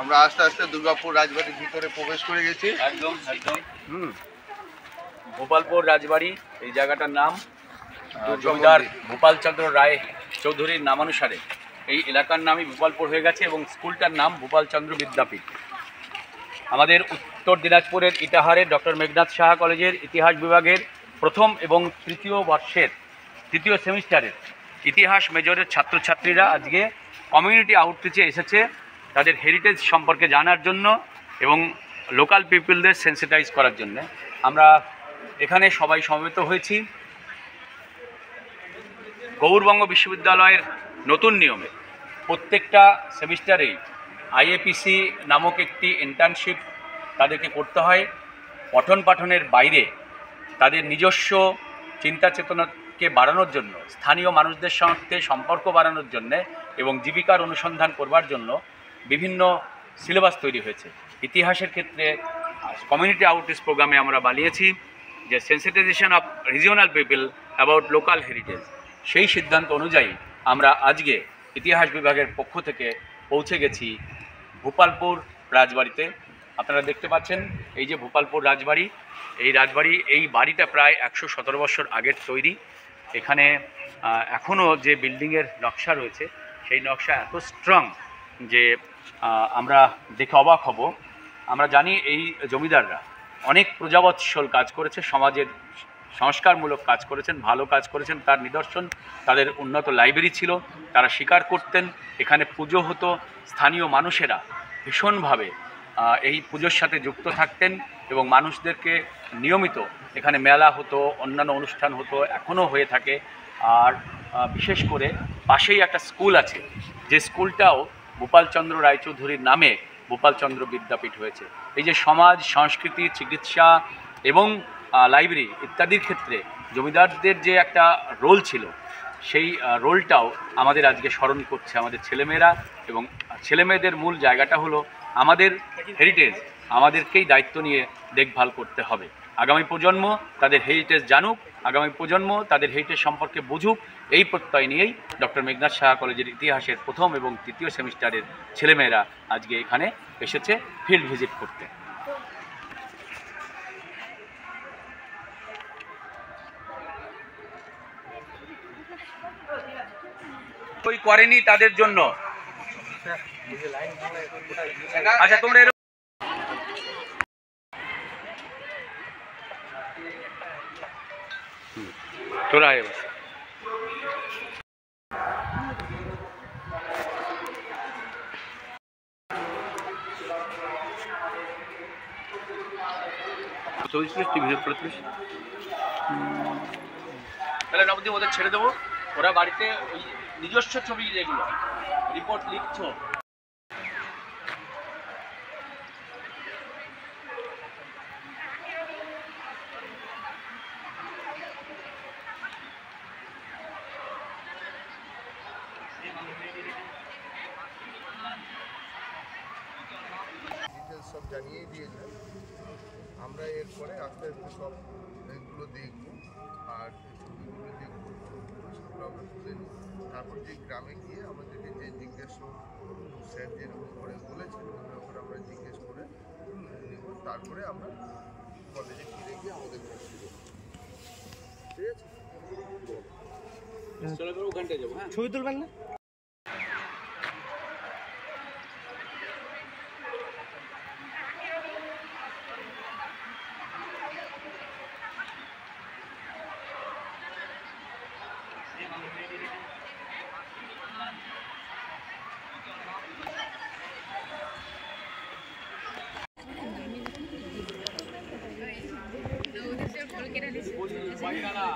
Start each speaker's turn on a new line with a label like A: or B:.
A: আমরা আস্তে আস্তে দুর্গাপুর রাজবাড়ির ভিতরে প্রবেশ করে গেছি।
B: একদম একদম গোপালপুর রাজবাড়ি এই জায়গাটার নাম জমিদার ভূপালচন্দ্র রায় চৌধুরীর নামানুসারে এই এলাকার নামই ভূপালপুর হয়ে গেছে এবং স্কুলটার নাম ভূপালচন্দ্র বিদ্যাপীঠ। আমাদের উত্তর দিনাজপুরের ইটাহারের ডক্টর মেঘনাথ সাহা কলেজের ইতিহাস বিভাগের প্রথম এবং তৃতীয় বর্ষের তৃতীয় সেমিস্টারের ইতিহাস মেজরের ছাত্রছাত্রীরা আজকে কমিউনিটি আউটরিচে এসেছে তাদের হেরিটেজ সম্পর্কে জানার জন্য এবং লোকাল পিপলদের সেন্সিটাইজ করার জন্য। আমরা এখানে সবাই সমবেত হয়েছি গৌড়বঙ্গ বিশ্ববিদ্যালয়ের নতুন নিয়মে প্রত্যেকটা সেমিস্টারেই আইএপিসি নামক একটি ইন্টার্নশিপ তাদেরকে করতে হয়। পঠন পাঠনের বাইরে তাদের নিজস্ব চিন্তা চেতনাকে বাড়ানোর জন্য, স্থানীয় মানুষদের সাথে সম্পর্ক বাড়ানোর জন্যে এবং জীবিকার অনুসন্ধান করবার জন্য বিভিন্ন সিলেবাস তৈরি হয়েছে। ইতিহাসের ক্ষেত্রে কমিউনিটি আউটরিচ প্রোগ্রামে আমরা বানিয়েছি যে sensitisation of regional people about local heritage. সেই সিদ্ধান্ত অনুযায়ী আমরা আজকে ইতিহাস বিভাগের পক্ষ থেকে পৌঁছে গেছি ভূপালপুর রাজবাড়িতে। আপনারা দেখতে পাচ্ছেন এই যে ভূপালপুর রাজবাড়ি, এই বাড়িটা প্রায় 117 বছর আগের তৈরি। এখানে এখনও যে বিল্ডিংয়ের নকশা রয়েছে সেই নকশা এত স্ট্রং যে আমরা দেখে অবাক হব। আমরা জানি এই জমিদাররা অনেক প্রজাবৎসল কাজ করেছে, সমাজের সংস্কারমূলক কাজ করেছেন, ভালো কাজ করেছেন। তার নিদর্শন তাদের উন্নত লাইব্রেরি ছিল, তারা স্বীকার করতেন, এখানে পুজো হতো, স্থানীয় মানুষেরা ভীষণভাবে এই পুজোর সাথে যুক্ত থাকতেন এবং মানুষদেরকে নিয়মিত এখানে মেলা হতো, অন্যান্য অনুষ্ঠান হতো, এখনও হয়ে থাকে। আর বিশেষ করে পাশেই একটা স্কুল আছে, যে স্কুলটাও ভূপালচন্দ্র রায়চৌধুরীর নামে ভূপালচন্দ্র বিদ্যাপীঠ হয়েছে। এই যে সমাজ, সংস্কৃতি, চিকিৎসা এবং লাইব্রেরি ইত্যাদির ক্ষেত্রে জমিদারদের যে একটা রোল ছিল, সেই রোলটাও আমাদের আজকে স্মরণ করছে আমাদের ছেলেমেয়েরা। এবং ছেলেমেয়েদের মূল জায়গাটা হলো আমাদের হেরিটেজ আমাদেরকেই দায়িত্ব নিয়ে দেখভাল করতে হবে। আগামী প্রজন্ম তাদের হেরিটেজ জানুক, আগামী প্রজন্ম তাদের হেরিটেজ সম্পর্কে বুঝুক, এই প্রত্যয় নিয়েই ডক্টর মেঘনাথ সাহা কলেজের ইতিহাসের প্রথম এবং তৃতীয় সেমিস্টারের ছেলেমেয়েরা আজকে এখানে এসেছে ফিল্ড ভিজিট করতে। ওই করেনি তাদের জন্য। আচ্ছা তোমরা তোরা এবার তাহলে নবদ্বীপ ওদের ছেড়ে দেবো, ওরা বাড়িতে ওই নিজস্ব ছবি যেগুলো রিপোর্ট লিখছো
A: সব জানিয়েই দিয়েছেন। আমরা এরপরে আস্তে আস্তে সব এগুলো দেখব আর ছবিগুলো দেখবো, সেগুলো আমরা তুলে নিই। তারপর যে গ্রামে গিয়ে আমাদেরকে যে জিজ্ঞেস স্যার যেরকম করে বলেছেন ওই আমরা জিজ্ঞেস করে নেব। তারপরে আমরা কলেজে ফিরে গিয়ে আমাদের ঠিক আছে,
B: চলো ওখানটায় যাবো। হ্যাঁ,
C: ছবি তুলবেন না?
B: Paigala.